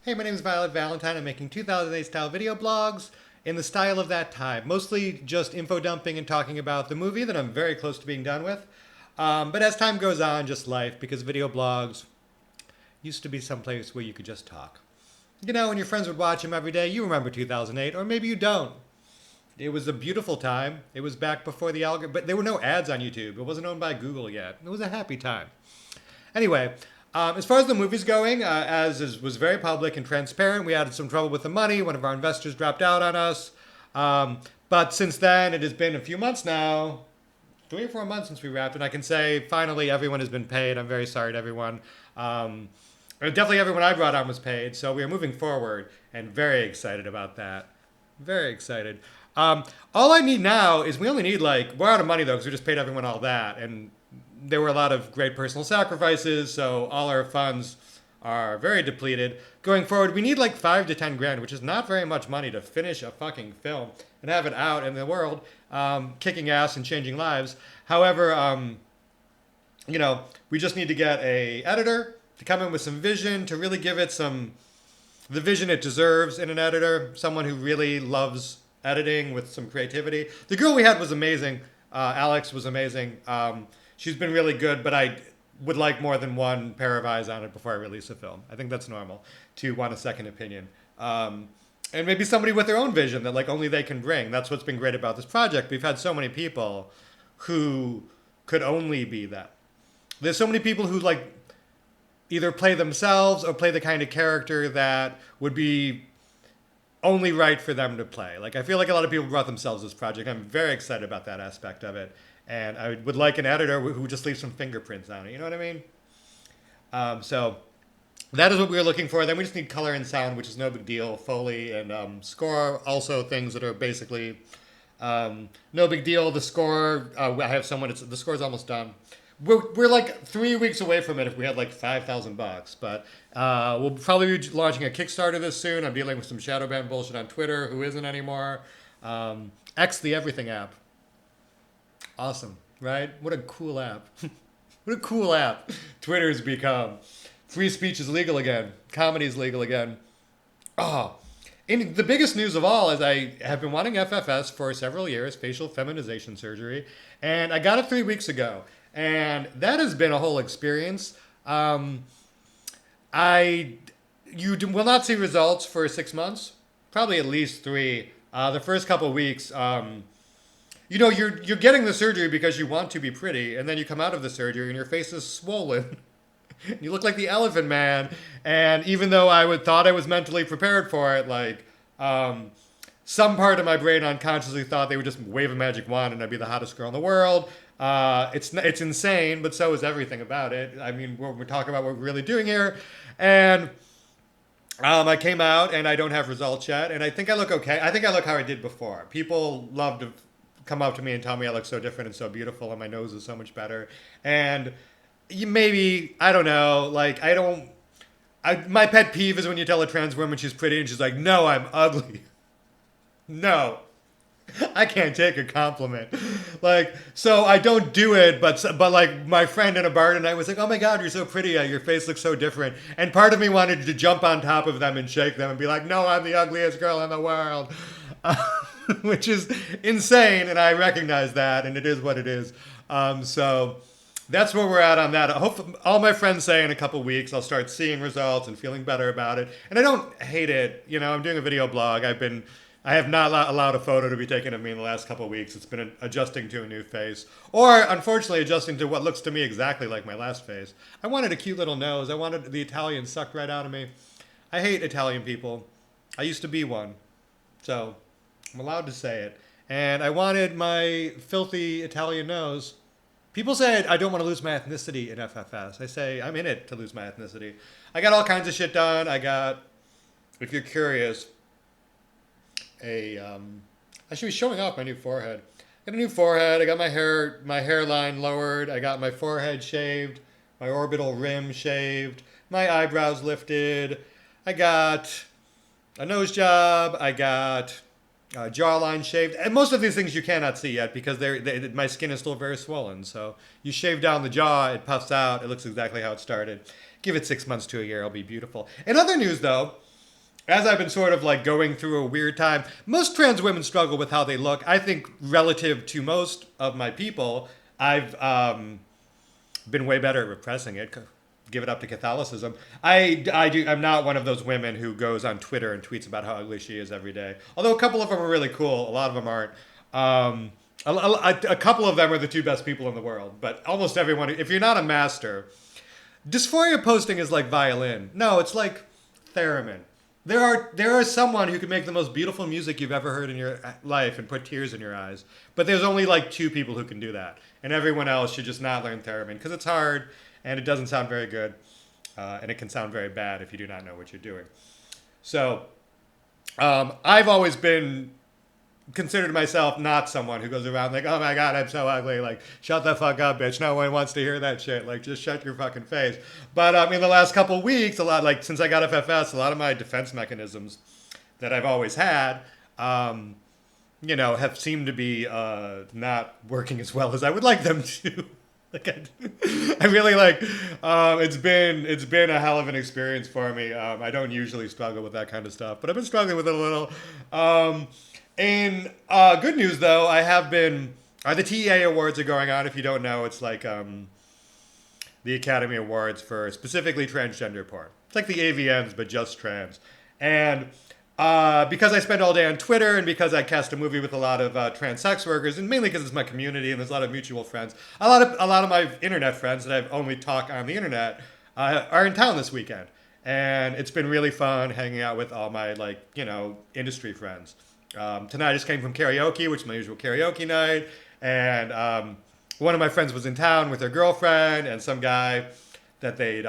Hey, my name is Violet Valentine. I'm making 2008 style video blogs in the style of that time. Mostly just info dumping and talking about the movie that I'm very close to being done with. But as time goes on, just life, because video blogs used to be someplace where you could just talk. You know, when your friends would watch them every day, you remember 2008, or maybe you don't. It was a beautiful time. It was back before the algorithm, but there were no ads on YouTube. It wasn't owned by Google yet. It was a happy time. Anyway, as far as the movie's going, was very public and transparent, we had some trouble with the money. One of our investors dropped out on us. But since then, it has been a few months now, 3 or 4 months since we wrapped, and I can say finally everyone has been paid. I'm very sorry to everyone. Definitely everyone I brought on was paid, so we are moving forward and very excited about that. Very excited. All I need now is we only need we're out of money though because we just paid everyone all that, and there were a lot of great personal sacrifices, so all our funds are very depleted. Going forward, we need like 5 to 10 grand, which is not very much money to finish a fucking film and have it out in the world, kicking ass and changing lives. However, we just need to get a editor to come in with some vision to really give it the vision it deserves in an editor, someone who really loves editing with some creativity. The girl we had was amazing. Alex was amazing. She's been really good, but I would like more than one pair of eyes on it before I release a film. I think that's normal to want a second opinion. And maybe somebody with their own vision that only they can bring. That's what's been great about this project. We've had so many people who could only be that. There's so many people who either play themselves or play the kind of character that would be only right for them to play. I feel like a lot of people brought themselves to this project. I'm very excited about that aspect of it. And I would like an editor who just leaves some fingerprints on it. You know what I mean? So that is what we were looking for. Then we just need color and sound, which is no big deal. Foley and score, also things that are basically no big deal. The score, I have someone, the score's almost done. We're like 3 weeks away from it if we had $5,000. But we'll probably be launching a Kickstarter this soon. I'm dealing with some shadow ban bullshit on Twitter, who isn't anymore. X the Everything app. Awesome, right? What a cool app. What a cool app Twitter's become. Free speech is legal again. Comedy is legal again. Oh, and the biggest news of all is I have been wanting FFS for several years, facial feminization surgery, and I got it 3 weeks ago. And that has been a whole experience. You will not see results for 6 months, probably at least 3. The first couple of weeks, you're getting the surgery because you want to be pretty, and then you come out of the surgery and your face is swollen. You look like the Elephant Man, and even though thought I was mentally prepared for it, some part of my brain unconsciously thought they would just wave a magic wand and I'd be the hottest girl in the world. It's insane, but so is everything about it. I mean, we're talking about what we're really doing here, and I came out and I don't have results yet, and I think I look okay. I think I look how I did before. People love to come up to me and tell me I look so different and so beautiful and my nose is so much better. And I don't know, my pet peeve is when you tell a trans woman she's pretty and she's like, no, I'm ugly. No. I can't take a compliment. So I don't do it, but my friend in a bar tonight was like, oh my God, you're so pretty. Your face looks so different. And part of me wanted to jump on top of them and shake them and be like, no, I'm the ugliest girl in the world. Which is insane, and I recognize that, and it is what it is. So that's where we're at on that. I hope all my friends say in a couple weeks I'll start seeing results and feeling better about it. And I don't hate it. I'm doing a video blog. I have not allowed a photo to be taken of me in the last couple of weeks. It's been adjusting to a new face, or unfortunately adjusting to what looks to me exactly like my last face. I wanted a cute little nose. I wanted the Italian sucked right out of me. I hate Italian people. I used to be one, so I'm allowed to say it. And I wanted my filthy Italian nose. People say I don't want to lose my ethnicity in FFS. I say I'm in it to lose my ethnicity. I got all kinds of shit done. I got, if you're curious, I should be showing off my new forehead. I got a new forehead. I got my hairline lowered. I got my forehead shaved, my orbital rim shaved, my eyebrows lifted. I got a nose job. I got jawline shaved. And most of these things you cannot see yet because my skin is still very swollen. So you shave down the jaw, it puffs out. It looks exactly how it started. Give it 6 months to a year. It'll be beautiful. In other news, though, as I've been sort of like going through a weird time, most trans women struggle with how they look. I think relative to most of my people, I've been way better at repressing it. Give it up to Catholicism. I'm not one of those women who goes on Twitter and tweets about how ugly she is every day. Although a couple of them are really cool, a lot of them aren't. A couple of them are the two best people in the world, but almost everyone. If you're not a master, dysphoria posting is like violin. No, it's like theremin. There are someone who can make the most beautiful music you've ever heard in your life and put tears in your eyes. But there's only like two people who can do that, and everyone else should just not learn theremin because it's hard and it doesn't sound very good, and it can sound very bad if you do not know what you're doing. So I've always been considered myself not someone who goes around like, oh my god, I'm so ugly, like, shut the fuck up, bitch, no one wants to hear that shit, like, just shut your fucking face. But in the last couple weeks, a lot, like, since I got FFS, a lot of my defense mechanisms that I've always had, have seemed to be not working as well as I would like them to. Like, I really like, it's been a hell of an experience for me. I don't usually struggle with that kind of stuff, but I've been struggling with it a little. Good news, though, I have been... the TEA Awards are going on. If you don't know, it's like the Academy Awards for specifically transgender porn. It's like the AVNs, but just trans. And because I spend all day on Twitter and because I cast a movie with a lot of trans sex workers, and mainly because it's my community and there's a lot of mutual friends, a lot of my internet friends that I've only talked on the internet are in town this weekend. And it's been really fun hanging out with all my, industry friends. Tonight I just came from karaoke, which is my usual karaoke night, and one of my friends was in town with her girlfriend and some guy that they'd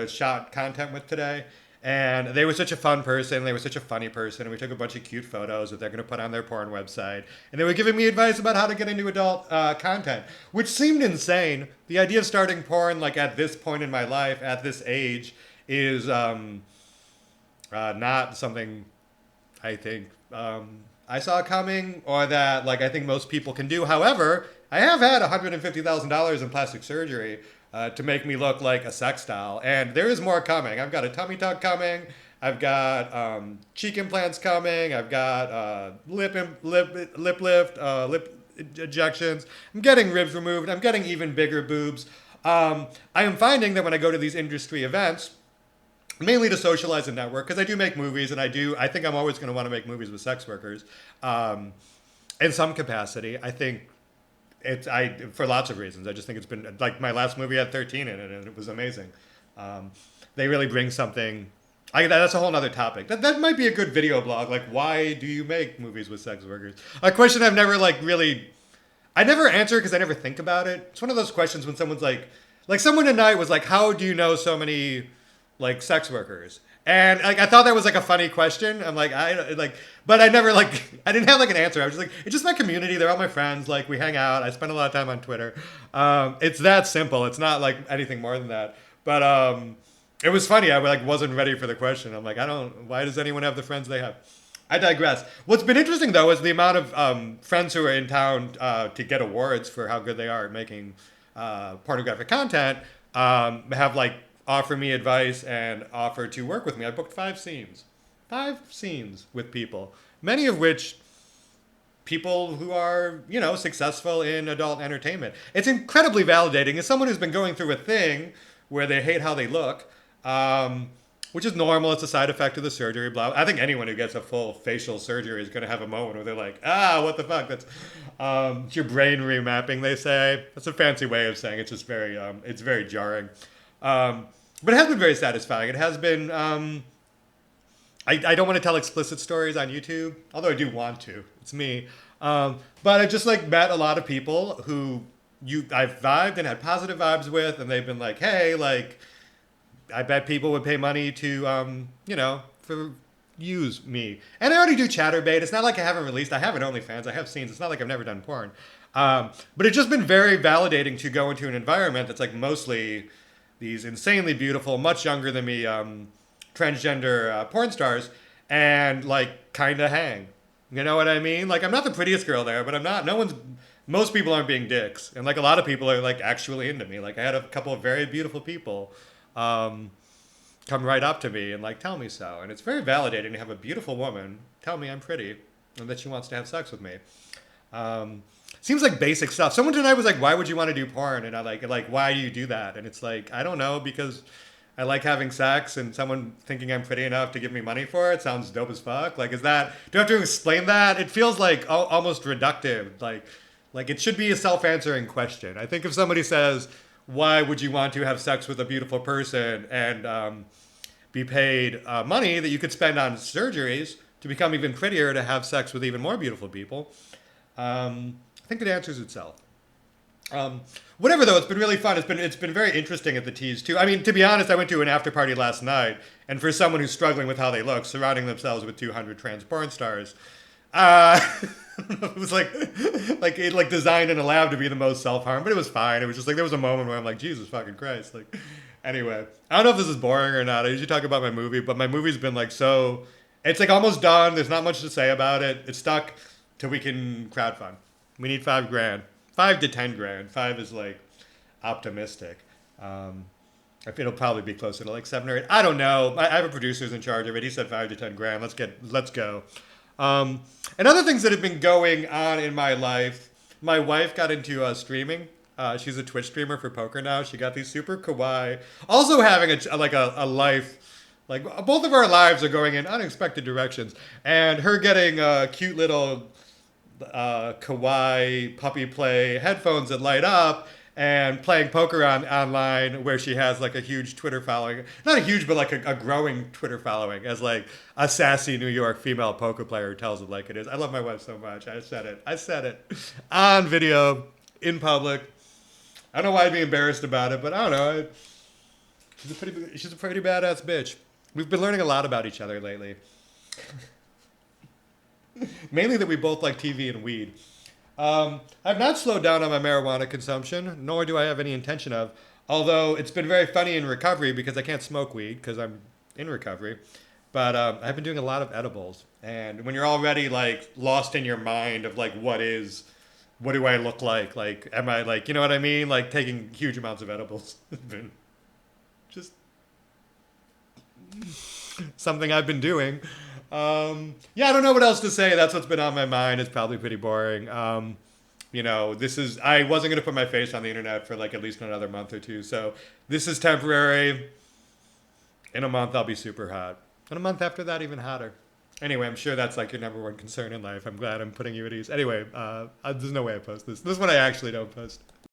shot content with today, and they were such a fun person, they were such a funny person, and we took a bunch of cute photos that they're going to put on their porn website, and they were giving me advice about how to get into adult content, which seemed insane. The idea of starting porn, like, at this point in my life, at this age, is not something I think I saw coming, or that, like, I think most people can do. However, I have had $150,000 in plastic surgery to make me look like a sex doll, and there is more coming. I've got a tummy tuck coming. I've got cheek implants coming. I've got lip lift, lip injections. I'm getting ribs removed. I'm getting even bigger boobs. I am finding that when I go to these industry events, mainly to socialize and network, because I do make movies, and I think I'm always going to want to make movies with sex workers in some capacity. I think for lots of reasons. I just think it's been, like, my last movie had 13 in it, and it was amazing. They really bring something. That's a whole other topic. That might be a good video blog. Like, why do you make movies with sex workers? A question I've never, I never answer because I never think about it. It's one of those questions when someone's like someone tonight was like, how do you know so many, like, sex workers? And, like, I thought that was, like, a funny question. I'm like, but I never, I didn't have, like, an answer. I was just like, it's just my community. They're all my friends. Like, we hang out. I spend a lot of time on Twitter. It's that simple. It's not, like, anything more than that. But it was funny. I, like, wasn't ready for the question. I'm like, why does anyone have the friends they have? I digress. What's been interesting, though, is the amount of friends who are in town to get awards for how good they are at making pornographic content have, like, offer me advice and offer to work with me. I booked 5 scenes with people, many of which people who are, successful in adult entertainment. It's incredibly validating as someone who's been going through a thing where they hate how they look, which is normal. It's a side effect of the surgery, blah. I think anyone who gets a full facial surgery is going to have a moment where they're like, what the fuck? That's it's your brain remapping, they say. That's a fancy way of saying it's just very, it's very jarring. But it has been very satisfying. It has been, I don't want to tell explicit stories on YouTube, although I do want to. It's me. But I just, like, met a lot of people who I've vibed and had positive vibes with, and they've been like, hey, like, I bet people would pay money to, for use me. And I already do ChatterBait. It's not like I haven't released. I have an OnlyFans. I have scenes. It's not like I've never done porn. But it's just been very validating to go into an environment that's, like, mostly these insanely beautiful, much younger than me, transgender porn stars, and, like, kind of hang. You know what I mean? Like, I'm not the prettiest girl there, but I'm not. Most people aren't being dicks, and, like, a lot of people are, like, actually into me. Like, I had a couple of very beautiful people come right up to me and like tell me so. And it's very validating to have a beautiful woman tell me I'm pretty and that she wants to have sex with me. Um, Seems like basic stuff. Someone tonight was like, "Why would you want to do porn?" And I like, why do you do that? And it's like, I don't know, because I like having sex, and someone thinking I'm pretty enough to give me money for it sounds dope as fuck. Like, is that? Do I have to explain that? It feels like almost reductive. Like it should be a self-answering question. I think if somebody says, "Why would you want to have sex with a beautiful person?" and be paid money that you could spend on surgeries to become even prettier, to have sex with even more beautiful people. I think it answers itself. Whatever though, it's been really fun. It's been very interesting at the tease too. I mean, to be honest, I went to an after party last night, and for someone who's struggling with how they look, surrounding themselves with 200 trans porn stars, uh, it was like designed in a lab to be the most self harm, but it was fine. It was just like there was a moment where I'm like, Jesus fucking Christ, like. Anyway, I don't know if this is boring or not. I usually talk about my movie, but my movie's been like so. It's like almost done. There's not much to say about it. It's stuck till we can crowdfund. We need $5,000, 5 to 10 grand. 5 is like optimistic. It'll probably be closer to like 7 or 8. I don't know. I have a producer who's in charge of it. He said 5 to 10 grand. Let's go. And other things that have been going on in my life. My wife got into streaming. She's a Twitch streamer for poker now. She got these super kawaii. Also having a life. Like both of our lives are going in unexpected directions. And her getting cute little kawaii puppy play headphones that light up and playing poker online where she has like a huge Twitter following. Not a huge, but like a growing Twitter following as like a sassy New York female poker player who tells it like it is. I love my wife so much. I said it on video in public. I don't know why I'd be embarrassed about it, but I don't know. She's a pretty badass bitch. We've been learning a lot about each other lately. Mainly that we both like TV and weed. I've not slowed down on my marijuana consumption, nor do I have any intention of. Although it's been very funny in recovery because I can't smoke weed because I'm in recovery. But I've been doing a lot of edibles. And when you're already like lost in your mind of like what do I look like? Like, am I like, you know what I mean? Like taking huge amounts of edibles has been just something I've been doing. Yeah, I don't know what else to say. That's what's been on my mind. It's probably pretty boring. I wasn't going to put my face on the internet for like at least another month or two. So this is temporary. In a month, I'll be super hot. And a month after that, even hotter. Anyway, I'm sure that's like your number one concern in life. I'm glad I'm putting you at ease. Anyway, there's no way I post this. This is when I actually don't post.